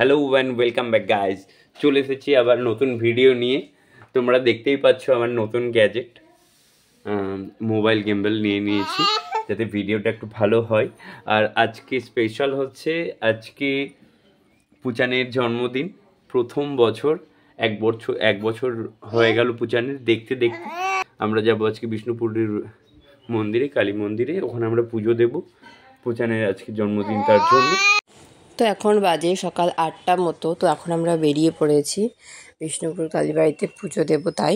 Hello and welcome back guys. চলে এসেছি আবার নতুন ভিডিও নিয়ে। তোমরা দেখতেই পাচ্ছ আমার নতুন গ্যাজেট, মোবাইল গেম্বল নিয়ে নিয়েছি যাতে ভিডিওটা একটু ভালো হয়। আর আজকে স্পেশাল হচ্ছে, আজকে পুচানের জন্মদিন, প্রথম বছর। এক বছর হয়ে গেল পুচানের। দেখতে দেখতে আমরা যাবো আজকে বিষ্ণুপুরের মন্দিরে, কালী মন্দিরে। ওখানে আমরা পুজো দেবো পুচানের আজকে জন্মদিন তার জন্য। তো এখন বাজে সকাল 8টা মতো। তো এখন আমরা বেরিয়ে পড়েছি বিষ্ণুপুর কালীবাড়িতে পুজো দেবো তাই।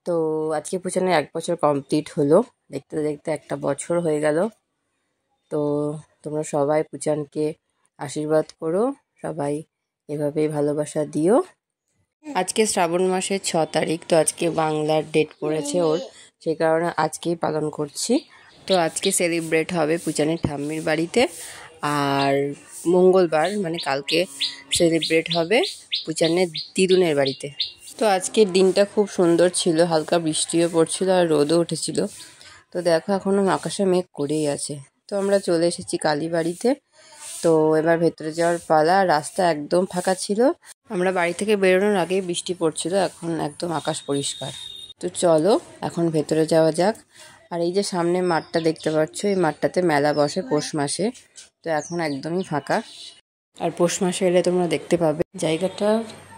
তো আজকে পুজোনের 1 বছর কমপ্লিট হলো, দেখতে দেখতে 1টা বছর হয়ে গেল। তো তোমরা সবাই পুজানকে আশীর্বাদ করো, সবাই এভাবেই ভালোবাসা দিও। আজকে শ্রাবণ মাসের 6 তারিখ, তো আজকে বাংলার ডেট পড়েছে ওর, সেই কারণে আজকেই পালন করছি। তো আজকে সেলিব্রেট হবে পুজানের ঠাম্মির বাড়িতে, আর মঙ্গলবার মানে কালকে সেলিব্রেট হবে পুজানের দিদুনের বাড়িতে। তো আজকের দিনটা খুব সুন্দর ছিল, হালকা বৃষ্টিও পড়ছিল আর রোদও উঠেছিল। তো দেখো এখনও আকাশে মেঘ করেই আছে। তো আমরা চলে এসেছি কালীবাড়িতে। তো এবার ভেতরে যাওয়ার পালা। রাস্তা একদম ফাঁকা ছিল, আমরা বাড়ি থেকে বেরোনোর আগেই বৃষ্টি পড়ছিল, এখন একদম আকাশ পরিষ্কার। তো চলো এখন ভেতরে যাওয়া যাক। আর এই যে সামনে মাঠটা দেখতে পাচ্ছ, এই মাঠটাতে মেলা বসে পৌষ মাসে। তো এখন একদমই ফাঁকা, আর পৌষ মাসে এলে তোমরা দেখতে পাবে জায়গাটা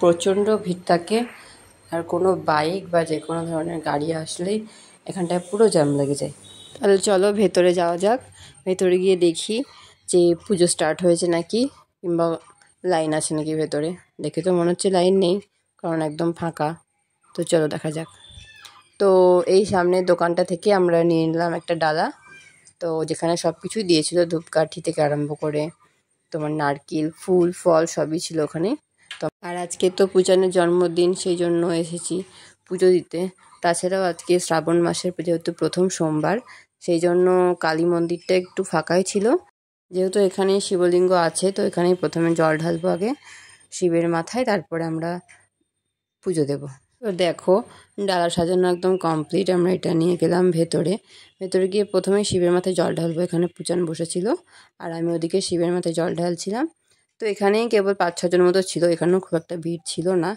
প্রচণ্ড ভিড় থাকে, আর কোনো বাইক বা যে কোনো ধরনের গাড়ি আসলেই এখানটায় পুরো জ্যাম লেগে যায়। তাহলে চলো ভেতরে যাওয়া যাক। ভেতরে গিয়ে দেখি যে পুজো স্টার্ট হয়েছে নাকি, কিংবা লাইন আছে নাকি ভেতরে। দেখে তো মনে হচ্ছে লাইন নেই, কারণ একদম ফাঁকা। তো চলো দেখা যাক। তো এই সামনের দোকানটা থেকে আমরা নিয়ে নিলাম একটা ডালা, তো যেখানে সব কিছুই দিয়েছিল, ধূপকাঠি থেকে আরম্ভ করে তোমার নারকেল, ফুল, ফল সবই ছিল ওখানে। তো আর আজকে তো পুজানের জন্মদিন, সেই জন্য এসেছি পুজো দিতে। তাছাড়াও আজকে শ্রাবণ মাসের যেহেতু প্রথম সোমবার, সেই জন্য কালী মন্দিরটা একটু ফাঁকাই ছিল। যেহেতু এখানে শিবলিঙ্গ আছে, তো এখানেই প্রথমে জল ঢালবো আগে শিবের মাথায়, তারপরে আমরা পুজো দেব। তো দেখো ডালা সাজানো একদম কমপ্লিট। আমরা এটা নিয়ে গেলাম ভেতরে। ভেতরে গিয়ে প্রথমে শিবের মাথায় জল ঢালবো। এখানে পুজান বসেছিল আর আমি ওদিকে শিবের মাথায় জল ঢালছিলাম। তো এখানেই কেবল 5-6 জন মতো ছিল, এখানেও খুব একটা ভিড় ছিল না।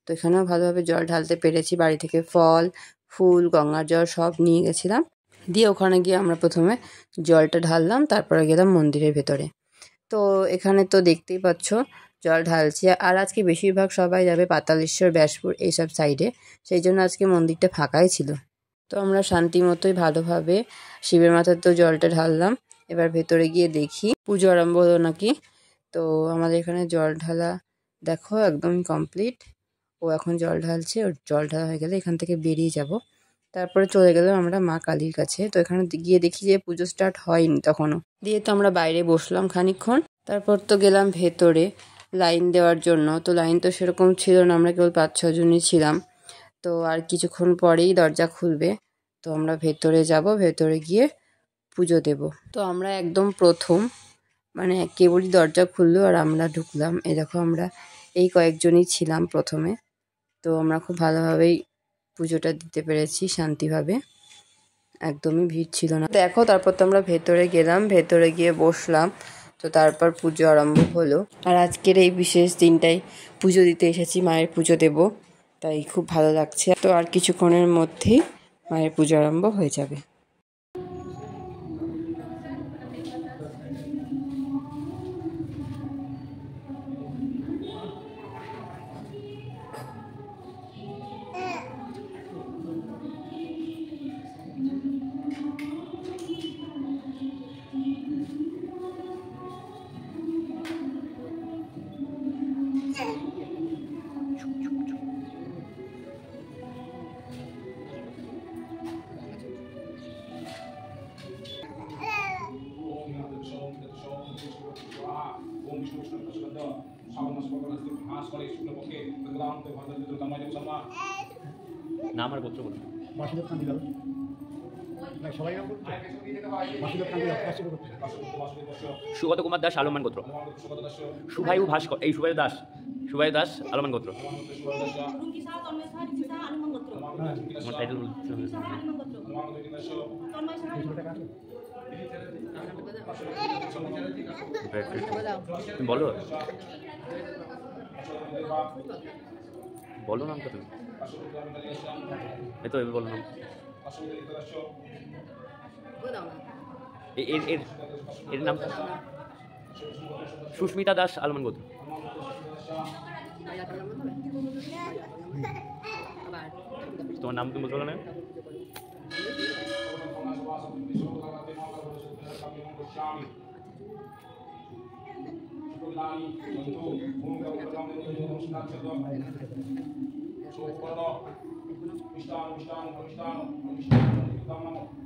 তো এখানেও ভালোভাবে জল ঢালতে পেরেছি। বাড়ি থেকে ফল, ফুল, গঙ্গার জল সব নিয়ে গেছিলাম। দিয়ে ওখানে গিয়ে আমরা প্রথমে জলটা ঢাললাম, তারপরে গেলাম মন্দিরের ভেতরে। তো এখানে তো দেখতেই পাচ্ছ জল ঢালছি। আর আজকে বেশিরভাগ সবাই যাবে পাতালেশ্বর, ব্যাসপুর এইসব সাইডে, সেই জন্য আজকে মন্দিরটা ফাঁকাই ছিল। তো আমরা শান্তি মতোই ভালোভাবে শিবের মাথায় তো জলটা ঢাললাম। এবার ভেতরে গিয়ে দেখি পুজো আরম্ভ হলো নাকি। তো আমাদের এখানে জল ঢালা দেখো একদমই কমপ্লিট। ও এখন জল ঢালছে, ওর জল ঢালা হয়ে গেলে এখান থেকে বেরিয়ে যাব। তারপরে চলে গেলাম আমরা মা কালীর কাছে। তো এখানে গিয়ে দেখি যে পুজো স্টার্ট হয়নি তখনও। দিয়ে তো আমরা বাইরে বসলাম খানিকক্ষণ। তারপর তো গেলাম ভেতরে লাইন দেওয়ার জন্য। তো লাইন তো সেরকম ছিল না, আমরা কেবল 5-6 জনই ছিলাম। তো আর কিছুক্ষণ পরেই দরজা খুলবে, তো আমরা ভেতরে যাব, ভেতরে গিয়ে পুজো দেব। তো আমরা একদম প্রথম মানে কেবলই দরজা খুললো আর আমরা ঢুকলাম। এই দেখো আমরা এই কয়েকজনই ছিলাম প্রথমে। তো আমরা খুব ভালোভাবেই পুজোটা দিতে পেরেছি শান্তিভাবে, একদমই ভিড় ছিল না। দেখো তারপর তো আমরা ভেতরে গেলাম, ভেতরে গিয়ে বসলাম। তো তারপর পুজো আরম্ভ হলো। আর আজকের এই বিশেষ দিনটাই পুজো দিতে এসেছি, মায়ের পুজো দেব, তাই খুব ভালো লাগছে। তো আর কিছুক্ষণের মধ্যেই মায়ের পুজো আরম্ভ হয়ে যাবে। নাম আর গোত্র বলুন। সুগত কুমার দাস, আলমান গোত্র। সুভায়ু ভাস্কর, এই সুভায়ু দাস, সুভায়ু দাস, আলমান গোত্র। আমার টাইটেল তুমি বলো বলো নামটা তুমি, এই তো বলো নাম। এর এর এর নামটা সুস্মিতা দাস আলমান গোত্র। তোমার নাম তুমি বলতে পারো না?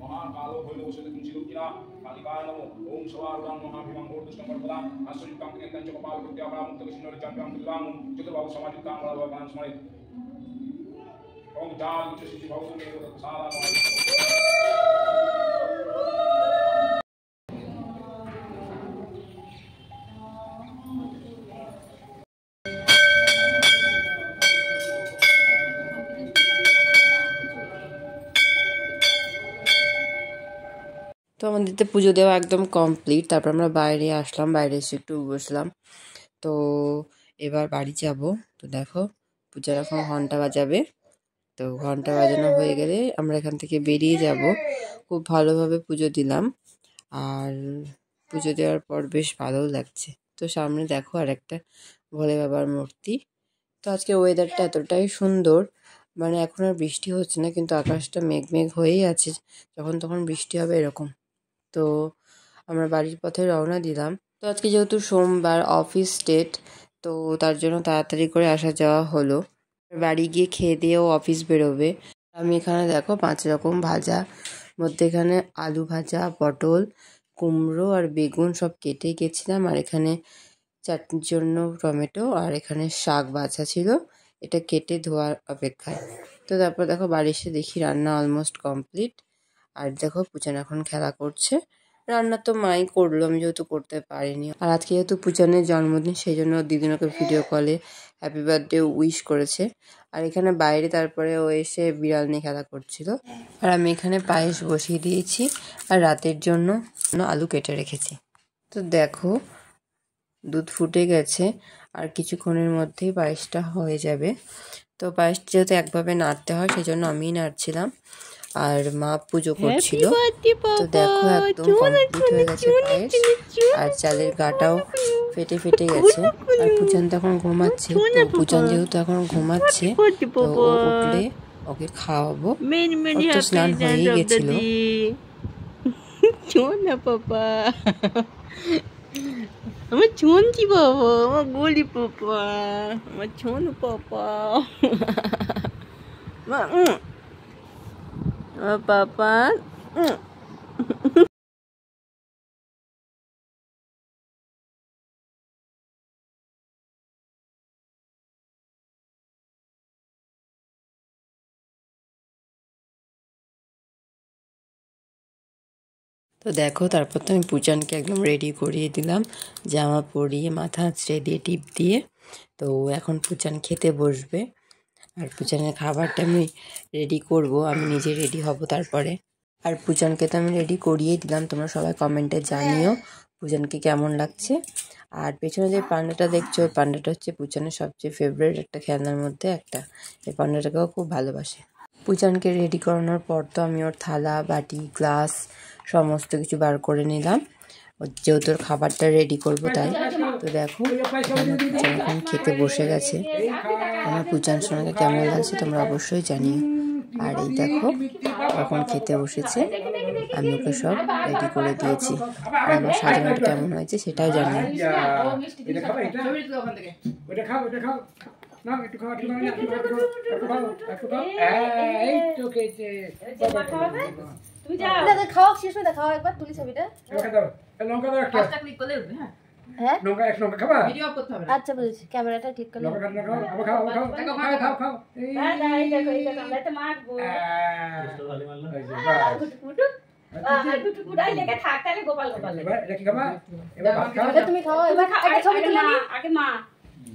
महाकालो भैरवसुत कुंचिरुकिना कालिकाय नमो ओम सवारुदां महाभीमं गोर्दुष्टं वर्धदा आश्रयुक्तां किनेतं च कपालकृत्या परामुक्तकशिनोरि चाप्यां कृत्वां चतुर्बाहु समायुक्तां बलभगान् स्मरेत् ओम जाल उच्चसिद्धि भवसुमेव तत्सारा তো আমাদের তো পুজো দেওয়া একদম কমপ্লিট। তারপর আমরা বাইরে আসলাম, বাইরে এসে একটু বসলাম। তো এবার বাড়ি যাব। তো দেখো পূজার এখন ঘন্টা বাজাবে। তো ঘন্টা বাজানো হয়ে গেলে আমরা এখান থেকে বেরিয়ে যাব। খুব ভালোভাবে পুজো দিলাম, আর পুজো দেওয়ার পর বেশ ভালোও লাগছে। তো সামনে দেখো আর একটা ভোলে বাবার মূর্তি। তো আজকে ওয়েদারটা এতটাই সুন্দর, মানে এখন আর বৃষ্টি হচ্ছে না, কিন্তু আকাশটা মেঘ মেঘ হয়েই আছে, যখন তখন বৃষ্টি হবে এরকম। তো আমরা বাড়ির পথে রওনা দিলাম। তো আজকে যেহেতু সোমবার অফিস ডেট, তো তার জন্য তাড়াতাড়ি করে আসা যাওয়া হলো। বাড়ি গিয়ে খেয়ে দিয়েও অফিস বেরোবে। আমি এখানে দেখো 5 রকম ভাজা, মধ্যে এখানে আলু ভাজা, পটল, কুমড়ো আর বেগুন সব কেটে গেছিলাম। আর এখানে চাটনির জন্য টমেটো, আর এখানে শাক বাছা ছিল, এটা কেটে ধোয়ার অপেক্ষায়। তো তারপর দেখো বাড়ি এসে দেখি রান্না অলমোস্ট কমপ্লিট। আর দেখো পূজান এখন খেলা করছে। রান্না তো মাই করলো, আমি যেহেতু করতে পারিনি। আর আজকে যেহেতু পূজানের জন্মদিন, সেই জন্য দিদিন ওকে ভিডিও কলে হ্যাপি বার্থডে উইশ করেছে। আর এখানে বাইরে তারপরে ও এসে বিড়াল নিয়ে খেলা করছিল। আর আমি এখানে পায়েস বসিয়ে দিয়েছি, আর রাতের জন্য আলু কেটে রেখেছি। তো দেখো দুধ ফুটে গেছে, আর কিছুক্ষণের মধ্যেই পায়েসটা হয়ে যাবে। তো পায়েসটা যেহেতু একভাবে নাড়তে হয়, সেই জন্য আমিই নাড়ছিলাম, আর মা পুজো করছিল। তো দেখো একদম কমপ্লিট হয়ে গেছে পায়েস, আর চালের গাটাও ফেটে ফেটে গেছে। আর পূজান তখন ঘুমাচ্ছে। তো পূজান যেহেতু এখন ঘুমাচ্ছে, তো ও উঠলে ওকে খাওয়াবো। ওর তো স্নান হয়েই গেছিল। আমার চুনছি বাবা, আমার গলি পাপা, আমার ছোন পাপা, আমার পাপা। তো দেখো তারপর তো আমি পূজানকে একদম রেডি করিয়ে দিলাম, জামা পরিয়ে মাথা আঁচড়ে দিয়ে টিপ দিয়ে। তো এখন পূজান খেতে বসবে, আর পূজানের খাবারটা আমি রেডি করব, আমি নিজে রেডি হব তারপরে। আর পূজানকে তো আমি রেডি করিয়েই দিলাম। তোমরা সবাই কমেন্টে জানিও পূজানকে কেমন লাগছে। আর পেছনে যে পান্ডাটা দেখছো, ওই পান্ডাটা হচ্ছে পূজানের সবচেয়ে ফেভারিট একটা খেলনার মধ্যে একটা। এই পান্ডাটাকেও খুব ভালোবাসে। পূজানকে রেডি করানোর পর তো আমি ওর থালা বাটি গ্লাস সমস্ত কিছু বার করে নিলাম, যেহেতু ওর খাবারটা রেডি করবো তাই। তো দেখো পূজান এখন খেতে বসে গেছে। আমার পূজান সোনাকে কেমন লাগছে তোমরা অবশ্যই জানিও। আর এই দেখো এখন খেতে বসেছে, আমি ওকে সব রেডি করে দিয়েছি। আর আমার সাজানোটা কেমন হয়েছে সেটাও জানিও। খাওয়া শেষ হয়ে খাওয়া একবার তুলি ছবিটা। হ্যাঁ আচ্ছা বুঝেছি, ক্যামেরাটা ঠিক করলে তুমি খাও। এবার ছবি তুলে আগে মা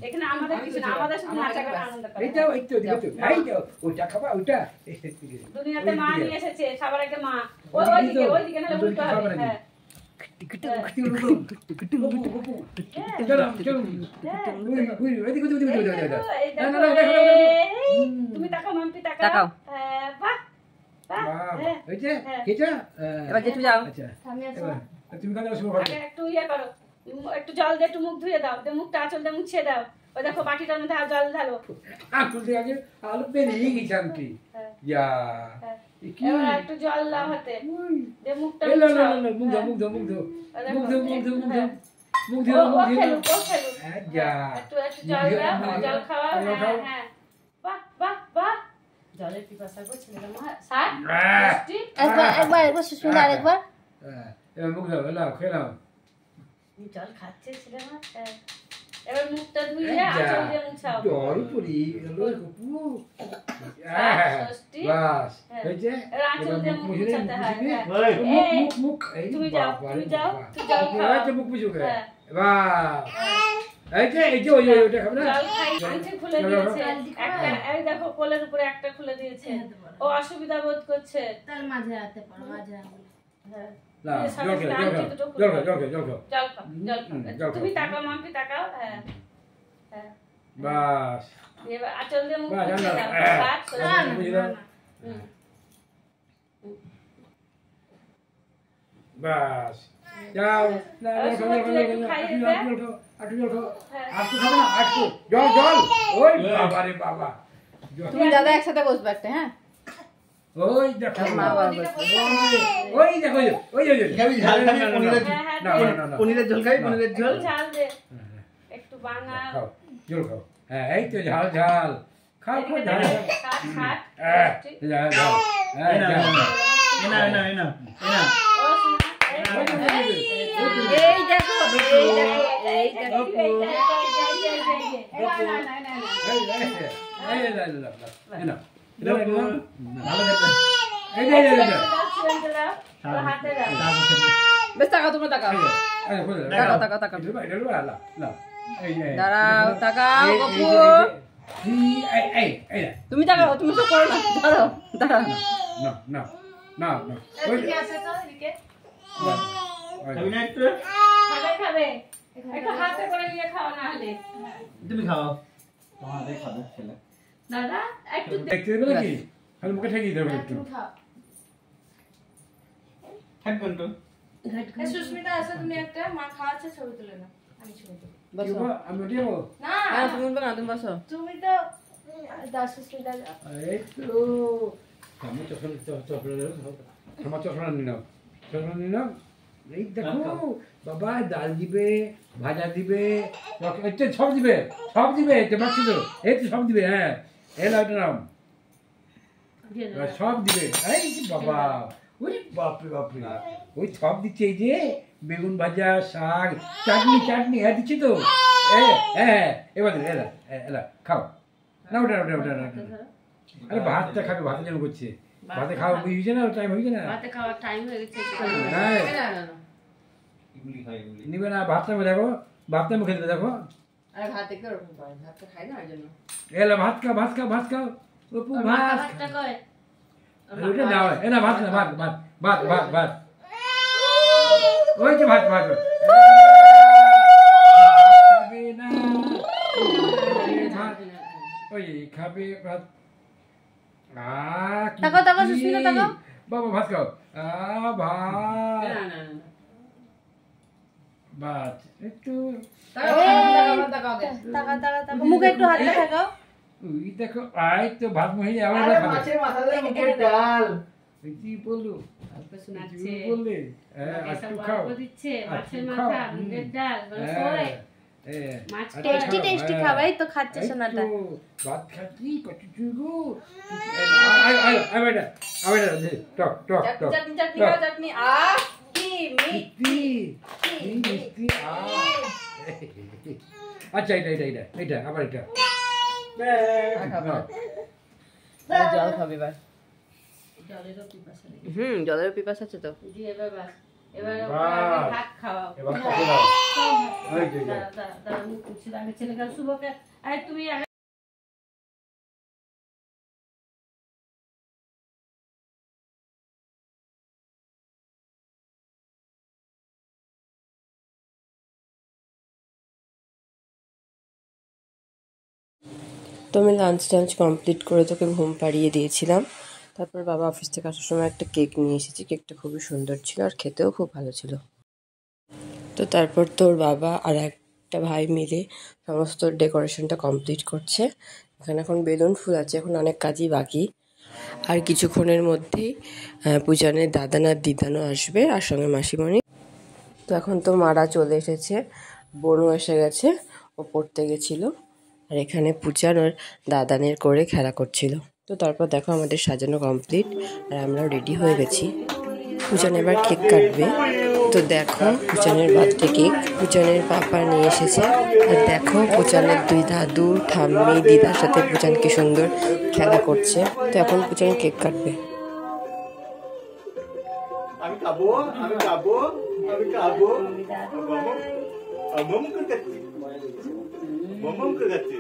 এখানে আমাদের কিছু না, আমাদের শুধু নাচা করে আনন্দ করে। এইটাও একটু দিকে তো এইটা ওটা খাবা ওটা দুনিয়াতে মা নিয়ে এসেছে সবার আগে মা। ওইদিকে না উল্টো হবে। হ্যাঁ তুমি তাকাও মাম্পি তাকাও। তাকাও বাহ বাহ এবার জেঠু যাও। তুমি কাজে শুরু করো। আগে একটু ইয়ে করো, একটু জল দিয়ে একটু মুখ ধুয়ে দাও, দিয়ে মুখটা আঁচল দিয়ে মুছিয়ে দাও। ওই দেখো বাটিটার মধ্যে জল ঢালো। আলু পেরিয়ে গেছে আন্টি। ইয়া এবার একটু জল দাও হাতে, দিয়ে মুখটা এই লো লো মুছাও। লো, মুখ দাও মুখ দাও মুখ দাও হ্যাঁ। মুখ দাও মুখ দাও মুখ দাও হ্যাঁ। মুখ ও দাও মুখ দাও খেলুক, ও খেলুক। যা একটু জল দাও, জল খাওয়াও। হ্যাঁ হ্যাঁ, বাহ বাহ বাহ। জলের পিপাসা করছে মা স্যার মিষ্টি। একবার সুস্মিতা আরেকবার। এবার মুখ দাও লাও খেয়ে নাও। জল খাচ্ছে ছেলে মা। এবার মুখটা ধুইয়ে আঁচল দিয়ে মুছাও। জল পড়ি এলো কুকু। ষষ্ঠী। বাস হ্যাঁ। হয়েছে এবার আঁচল দিয়ে মুখ মুছাতে হয়। হ্যাঁ। মুখ মুখ এই তুমি যাও, বাবা তুমি রে যাও, বাবা। তুমি জল খাও। এই যে মুখ মুছুকে হ্যাঁ। বাস এই যে ওইটা খাবে না জল খাই আংটি খুলে দিয়েছে একটা, এই দেখো কোলের উপরে একটা খুলে দিয়েছে। ও অসুবিধা বোধ করছে। তার মাঝে হাতে পারো, মাঝে আঙুলে। হ্যাঁ। না দিয়ে জল সাথে খাও সাথে জল আংটি খাও দুটো জল খুলে খাও দাও। জল খাও জল খাও জল খাও, জল জল খাও। তুমি খাও। তাকাও মাম্পি তাকাও। হ্যাঁ হ্যাঁ। বাস এবার আঁচল দিয়ে মুখ বাহ, মুছে জানো। দাও। হ্যাঁ। হাত সোজা না, করে। বুঝলাম। হুম। বাস যাও না আর জল সুমন, খাও তুই একটু খাইয়ে দে। জল খাও একটু জল খাও হ্যাঁ। একটু খাবে না একটু জল ওই বাবা রে বাবা জল। তুমি দাদা একসাথে বসবে একটা, হ্যাঁ? ওই দেখো মা বাবা বসবে। ওই দেখো ওই খাবি ঝাল খাবি পনিরের হ্যাঁ হ্যাঁ না দে। না না পনিরের ঝোল খাবি পনিরের ঝোল একটু ঝাল দে, একটু বাঙাল। খাও জল খাও হ্যাঁ এই তো ঝাল ঝাল খাও খাও ঝাল ঝাল খাট খাট। ঝাল ঝাল হ্যাঁ এনা ঝাল এনা এনা এনা এনা ও শোনা, এই ওই দেখো, দেখো, ওই দেখো। এই দেখো, এই দেখো, এই দেখো। এই যে, এই এই এই না ভালো খেতে এই এই এই দাও, ছিলেনটা দাও, ওর হাতে দাও। বেশ তাকাও, তোমরা তাকাও। তাকাও, তাকাও। দাঁড়াও, তাকাও, গপু। তুমি তাকাও, তুমি তো করো না। দাঁড়াও, দাঁড়াও। খাবি না একটু খাবে খাবে, একটু হাতে করে নিয়ে খাও না হলে। তুমি খাও তোমাদের খাবে ছেলে দাদা একটু দে। মুখে ঠেকিয়ে দেবো একটু থাকবেন তো সুস্মিতা আসো, তুমি একটা মা খাওয়াচ্ছে, ছবি তুলে নাও। আমি ছবি তুলি। বসো। আমি দেবো না হ্যাঁ, তুমি উঠবে না, তুমি বসো। তুমি তো দাও সুস্মিতা যাও। এই তো আমার চশমা নিয়ে নাও এই দেখো বাবা ডাল দিবে ভাজা দিবে সব দিবে মাছি তো এই তো সব দিবে হ্যাঁ এই লাইট নাম সব দিবে এই যে বাবা ওই বাপরে ওই সব দিচ্ছে এই যে বেগুন ভাজা শাক চাটনি হ্যাঁ দিচ্ছি তো হ্যাঁ এবার এলা খাও না ওটা আরে ভাতটা খাবে ভাতের জন্য করছে ভাতে খাওয়া বুঝছে না টাইম হয়েছে না ভাতে খাওয়ার টাইম হয়ে গেছে। হ্যাঁ না, না, না। এগুলি খাই এগুলি নিবে না ভাতটা দেখো ভাতটা মুখে দেবে দেখো আরে ভাত দেখতে ওরকম করে, ভাত তো খাই না ওই জন্য। এলা ভাত খাও অপু ভাত ভাতটা কয় ওটা দাও এলা ভাত না ভাত ওই যে ভাত খাবে না ভাত ওই খাবে ভাত তাকাও, তাকাও, সুস্মিতা, তাকাও। বাবা ভাত খাও ভাত না, না, না। ভাত একটু তাকাও, তাকাও, তাকাও, তাকাও। মুখে একটু হাতটা থাকাও। ওই দেখো আয় তো ভাত মহিলা আবার আরে খাবে মাছের মাথা দিয়ে মুখের ডাল কি বললো গল্প শোনাচ্ছে, কি বললে এসব একটু খাও গল্প দিচ্ছে, মাছের একটু মাথা, খাও। মুগের ডাল, বলে হ্যাঁ, শোয়। হ্যাঁ, মাছ একটু টেস্টি খাও, টেস্টি হ্যাঁ। খাবাই তো খাচ্ছে এই সোনাটা। তো, ভাত খাচ্ছি কত চুগু টক চাটনি, চাটনি, খাও, চাটনি। আহ, কি মিষ্টি। মিষ্টি আচ্ছা এটা আবার এটা জল খাবে এবার। জলেরও পিপাসা নেই। জলের পিপাস আছে তো। দিয়ে এবার বাস, এবার বাহ। আগে ভাত খাওয়াও। এবার খাবে দাও ওই যে, দাঁড়া, মুখ মুছে দাও, আগে ছেলেকে শুভকে, আরে তুমি আগে তো আমি লাঞ্চ কমপ্লিট করে তোকে ঘুম পাড়িয়ে দিয়েছিলাম। তারপর বাবা অফিস থেকে আসার সময় একটা কেক নিয়ে এসেছি। কেকটা খুবই সুন্দর ছিল আর খেতেও খুব ভালো ছিল। তো তারপর তোর বাবা আর একটা ভাই মিলে সমস্ত ডেকোরেশনটা কমপ্লিট করছে। এখানে এখন বেলুন ফুল আছে, এখন অনেক কাজই বাকি। আর কিছুক্ষণের মধ্যেই পূজানের দাদান আর দিদানও আসবে, আর সঙ্গে মাসিমণি। তো এখন তো মারা চলে এসেছে, বোনও এসে গেছে, ও পড়তে গেছিলো। আর এখানে পূজার ওর দাদানের করে খেলা করছিল। তো তারপর দেখো আমাদের সাজানো কমপ্লিট আর আমরাও রেডি হয়ে গেছি। পূজান এবার কেক কাটবে। তো দেখো পূজানের বার্থডে কেক পূজানের পাপা নিয়ে এসেছে। আর দেখো পূজানের দুই দাদু ঠাম্মি দিদার সাথে পূজান কি সুন্দর খেলা করছে। তো এখন পূজান কেক কাটবে। আমি খাবো আমি খাবো আমি খাবো মম করে যাচ্ছি মম করে যাচ্ছি